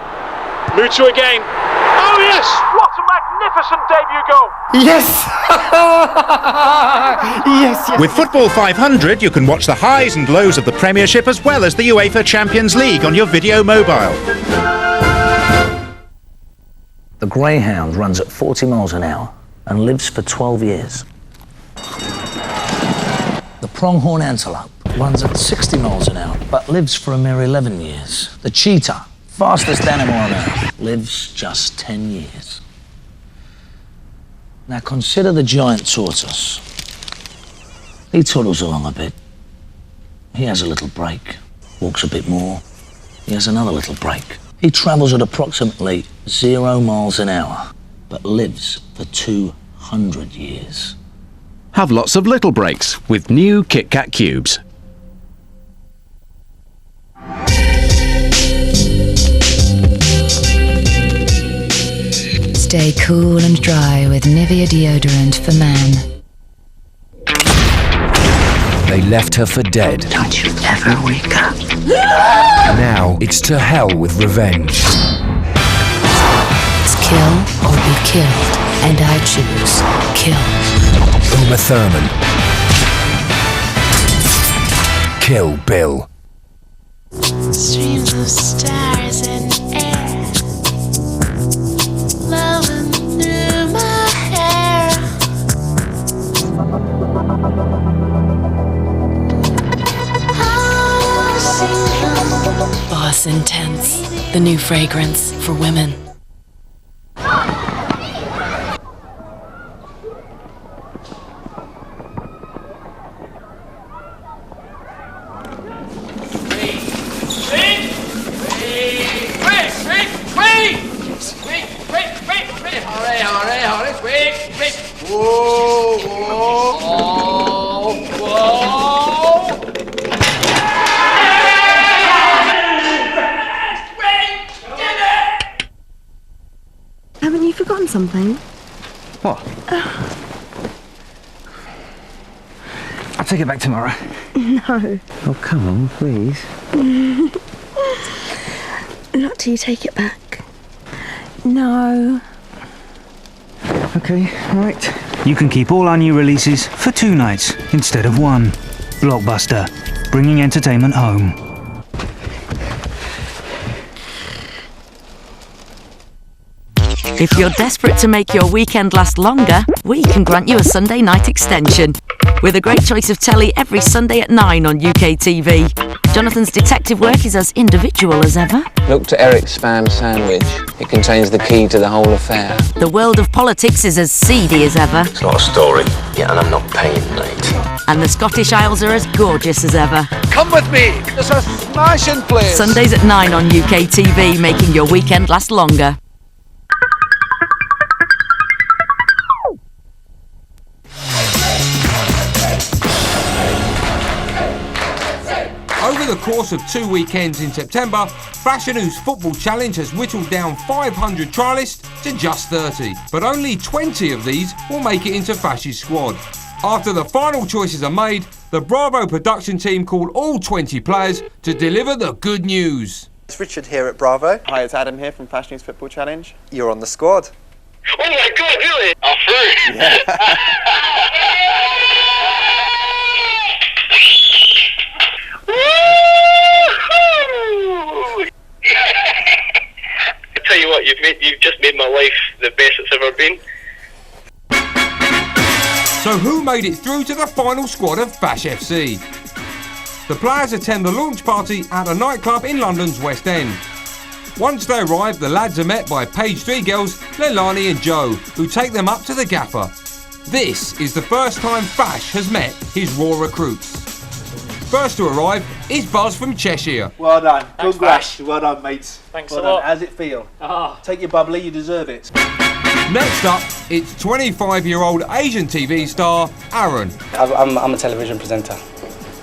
Mutu again. Oh yes! What a magnificent debut goal!
Yes! Yes.
With Football 500, you can watch the highs and lows of the Premiership as well as the UEFA Champions League on your video mobile.
The greyhound runs at 40 miles an hour and lives for 12 years. The pronghorn antelope runs at 60 miles an hour but lives for a mere 11 years. The cheetah, fastest animal on earth, lives just 10 years. Now consider the giant tortoise. He toddles along a bit. He has a little break, walks a bit more. He has another little break. He travels at approximately 0 miles an hour, but lives for 200 years.
Have lots of little breaks with new Kit Kat cubes.
Stay cool and dry with Nivea deodorant for man.
They left her for dead.
Don't you ever wake up.
Now it's to hell with revenge.
It's kill or be killed, and I choose kill.
Uma Thurman. Kill Bill.
Streams of stars and air, flowing through my hair. Boss Intense, the new fragrance for women.
Haven't you forgotten something?
What? I'll take it back tomorrow.
No.
Oh, come on, please.
Not till you take it back. No.
Okay, right. You can keep all our new releases for 2 nights instead of 1. Blockbuster, bringing entertainment home.
If you're desperate to make your weekend last longer, we can grant you a Sunday night extension. With a great choice of telly every Sunday at 9 on UK TV. Jonathan's detective work is as individual as ever.
Look to Eric's spam sandwich. It contains the key to the whole affair.
The world of politics is as seedy as ever.
It's not a story. Yeah, and I'm not paying late.
And the Scottish Isles are as gorgeous as ever.
Come with me! It's a smashing place!
Sundays at 9 on UK TV, making your weekend last longer.
Over the course of 2 weekends in September, Fashanu's Football Challenge has whittled down 500 trialists to just 30, but only 20 of these will make it into Fash's squad. After the final choices are made, the Bravo production team call all 20 players to deliver the good news.
It's Richard here at Bravo. Hi, it's Adam here from Fashanu's Football Challenge. You're on the squad.
Oh my God, really? I'm through. I tell you what, you've just made my life the best it's ever been.
So who made it through to the final squad of Fash FC? The players attend the launch party at a nightclub in London's West End. Once they arrive, the lads are met by page 3 girls Leilani and Joe, who take them up to the gaffer. This is the first time Fash has met his raw recruits. First to arrive is Buzz from Cheshire.
Well done.
Thanks,
Congrats.
Fash.
Well done, mates.
Thanks
well
a
done.
lot.
How's it feel? Take your bubbly, you deserve it.
Next up, it's 25-year-old Asian TV star Aaron.
I'm a television presenter.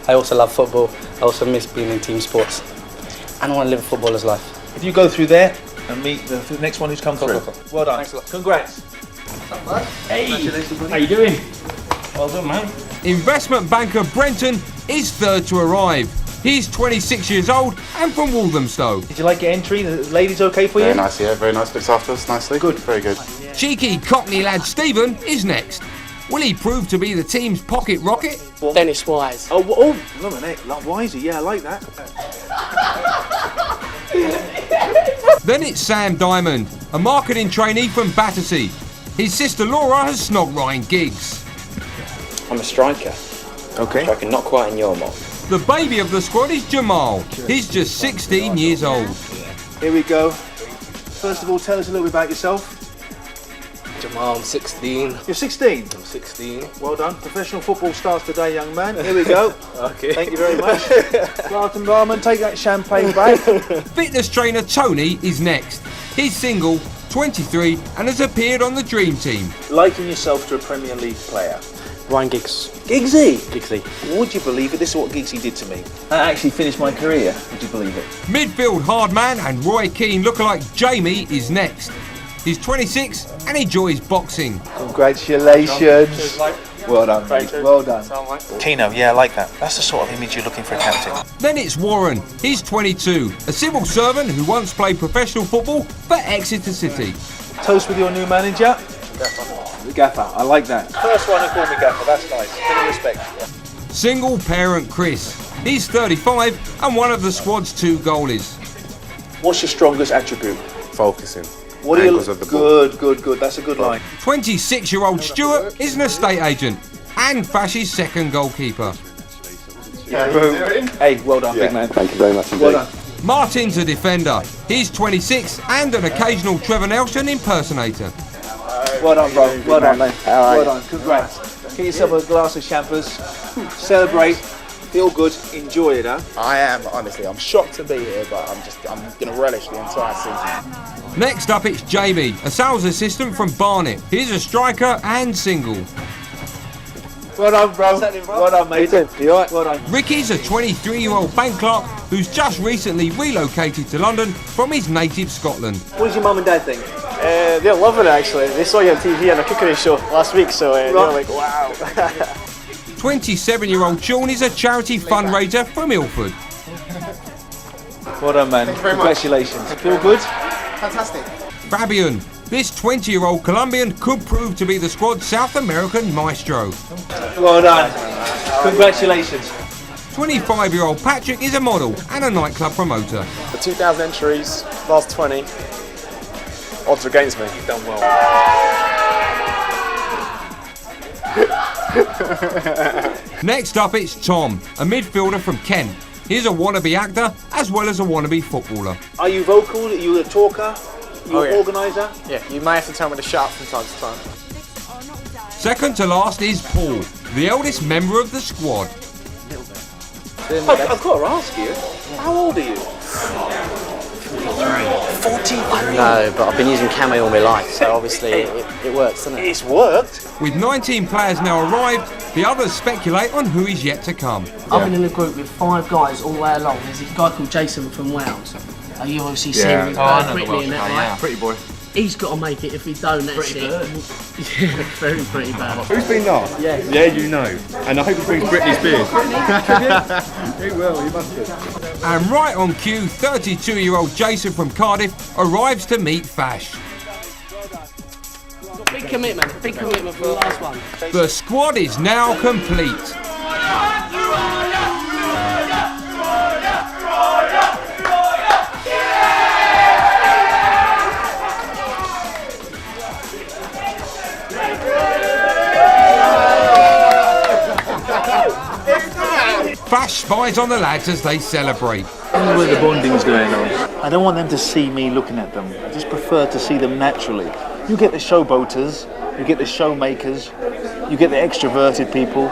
I also love football. I also miss being in team sports. And I want to live a footballer's life.
If you go through there and meet the next one who's come through. Well done.
Thanks a lot.
Congrats.
Hey, how you doing?
Well done, man.
Investment banker Brenton is third to arrive. He's 26 years old and from Walthamstow.
Did you like your entry? The ladies okay for you?
Very nice, yeah, very nice. Looks after us nicely.
Good.
Very good.
Cheeky Cockney lad Stephen is next. Will he prove to be the team's pocket rocket?
Dennis Wise.
Oh, no, like Wisey, yeah, I like that.
Then it's Sam Diamond, a marketing trainee from Battersea. His sister Laura has snogged Ryan Giggs.
I'm a striker.
Okay.
Striker, not quite in your mold.
The baby of the squad is Jamal. He's just 16 years old.
Here we go. First of all, tell us a little bit about yourself.
Jamal, I'm 16.
You're 16?
I'm 16.
Well done. Professional football starts today, young man. Here we go.
Okay.
Thank you very much. Clark and Barman, take that champagne back.
Fitness trainer Tony is next. He's single, 23, and has appeared on the Dream Team.
Liken yourself to a Premier League player.
Ryan Giggs.
Giggsy?
Giggsy.
Would you believe it? This is what Giggsy did to me. I actually finished my career. Would you believe it?
Midfield hard man and Roy Keane lookalike Jamie is next. He's 26 and enjoys boxing.
Congratulations. Well done, mate. Well done.
Keno, yeah, I like that. That's the sort of image you're looking for a captain.
Then it's Warren. He's 22, a civil servant who once played professional football for Exeter City.
Toast with your new manager? The Gaffer. I like that. First one who called me Gaffer. That's nice. Bit of respect.
Single parent Chris. He's 35 and one of the squad's 2 goalies.
What's your strongest attribute?
Focusing.
What do you
Angles of the ball.
Good. That's a good line.
26-year-old Stuart is an estate agent and Fash's second goalkeeper.
Hey, well done, big man.
Thank you very much indeed.
Well done.
Martin's a defender. He's 26 and an occasional Trevor Nelson impersonator.
Well done, bro. Well done, mate. Well done. Congrats. Get yourself a glass of champers. Celebrate. Feel good. Enjoy it, huh?
I am, honestly. I'm shocked to be here, but I'm going to relish the entire season.
Next up, it's Jamie, a sales assistant from Barnet. He's a striker and single.
Well done, bro. Well done, mate.
You alright?
Well done.
Ricky's a 23-year-old bank clerk who's just recently relocated to London from his native Scotland.
What does your mum and dad think?
They're loving it actually. They saw you on TV on the cookery show last week, so they're like, wow.
27-year-old Sean is a charity fundraiser from Ilford.
Well done, man. Congratulations. Feel good?
Fantastic.
Fabian, this 20-year-old Colombian could prove to be the squad's South American maestro.
Well done. Congratulations.
25-year-old Patrick is a model and a nightclub promoter.
The 2,000 entries, last 20. Odds are against me.
You've done well.
Next up, it's Tom, a midfielder from Kent. He's a wannabe actor as well as a wannabe footballer.
Are you vocal? Are you a talker? Are you an organiser?
Yeah, you may have to tell me to shut up from time to time.
Second to last is Paul, the eldest member of the squad.
I've got to ask you, how old are you? 43.
No, but I've been using camo all my life, so obviously it works, doesn't it?
It's worked.
With 19 players now arrived, the others speculate on who is yet to come.
I've been in a group with 5 guys all the way along. There's a guy called Jason from Wales. You obviously see him Britney in that, right?
Pretty boy.
He's got to make it. If he don't, that's it. Yeah, very pretty bad.
Who's been that?
Yeah.
Yeah, you know. And I hope he brings Britney Spears. He will, he must do.
And right on cue, 32-year-old Jason from Cardiff arrives to meet Fash.
Big commitment for the last one.
The squad is now complete. Fash spies on the lads as they celebrate.
Where the bonding's going on. I don't want them to see me looking at them. I just prefer to see them naturally. You get the showboaters, you get the showmakers, you get the extroverted people,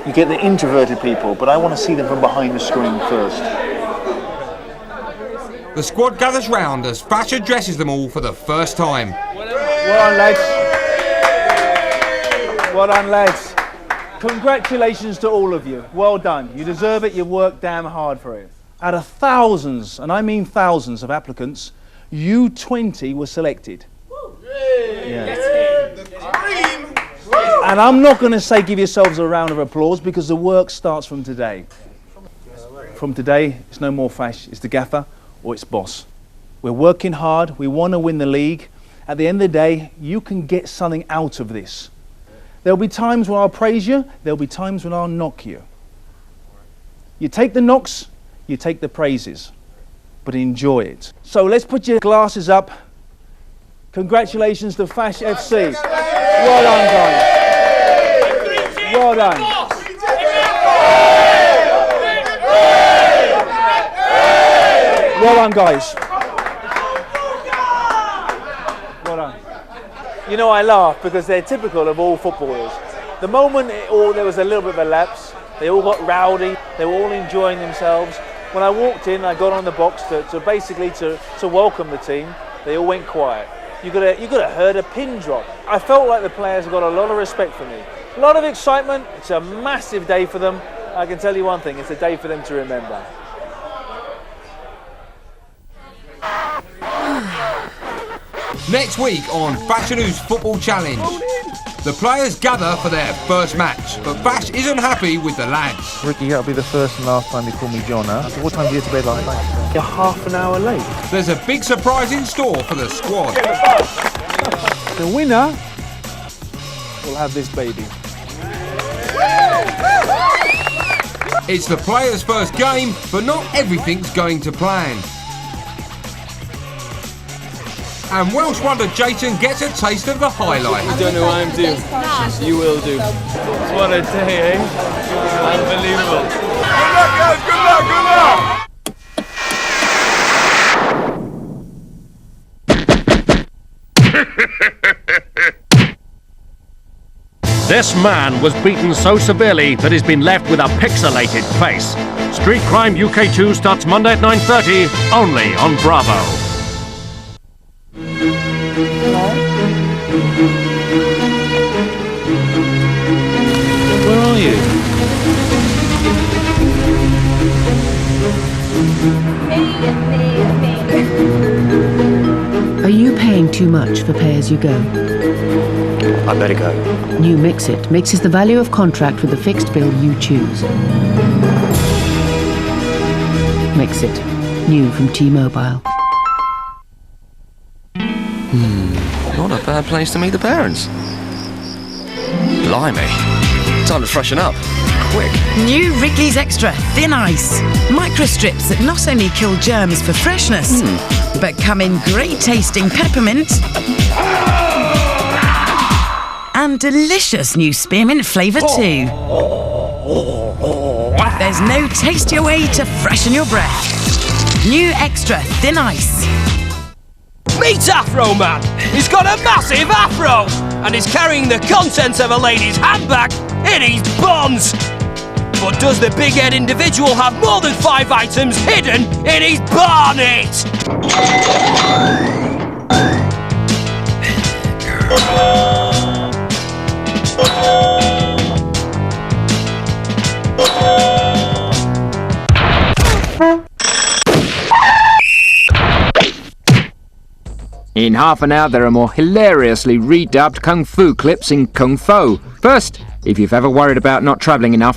you get the introverted people, but I want to see them from behind the screen first.
The squad gathers round as Fash addresses them all for the first time.
Well done, lads. Well done, lads. Congratulations to all of you. Well done. You deserve it. You worked damn hard for it. Out of thousands, and I mean thousands of applicants, you 20 were selected. Yeah. And I'm not going to say give yourselves a round of applause because the work starts from today. From today, it's no more Fash. It's the gaffer or it's boss. We're working hard. We want to win the league. At the end of the day, you can get something out of this. There'll be times when I'll praise you, there'll be times when I'll knock you. You take the knocks, you take the praises, but enjoy it. So let's put your glasses up. Congratulations to Fash FC. Well done, guys. Well done. Well done, guys. Well done. You know, I laugh because they're typical of all footballers. The moment there was a little bit of a lapse, they all got rowdy, they were all enjoying themselves. When I walked in, I got on the box to welcome the team, they all went quiet. You could have heard a pin drop. I felt like the players got a lot of respect for me. A lot of excitement, it's a massive day for them. I can tell you one thing, it's a day for them to remember.
Next week on Fashanu's Football Challenge, the players gather for their first match, but Fash isn't happy with the lads.
Ricky, that'll be the first and last time you call me John, huh? So what time do you get to bed like that? You're half an hour late.
There's a big surprise in store for the squad.
The winner will have this baby.
It's the players' first game, but not everything's going to plan. And Welsh wonder Jason gets a taste of the highlight.
You don't know what I'm doing. You will do. What a day, eh? Unbelievable.
Good luck, guys. Good luck.
This man was beaten so severely that he's been left with a pixelated face. Street Crime UK2 starts Monday at 9:30, only on Bravo.
Where are you?
Are you paying too much for pay-as-you-go?
I better go.
New Mixit mixes the value of contract with the fixed bill you choose. Mixit, new from T-Mobile.
Not a bad place to meet the parents. Blimey. Time to freshen up. Quick.
New Wrigley's Extra Thin Ice. Microstrips that not only kill germs for freshness, but come in great tasting peppermint and delicious new spearmint flavour too. There's no tastier way to freshen your breath. New Extra Thin Ice.
Meet Afro Man! He's got a massive afro! And he's carrying the contents of a lady's handbag in his bonds! But does the big-head individual have more than 5 items hidden in his barnet?
In half an hour, there are more hilariously redubbed Kung Fu clips in Kung Fu. First, if you've ever worried about not travelling enough,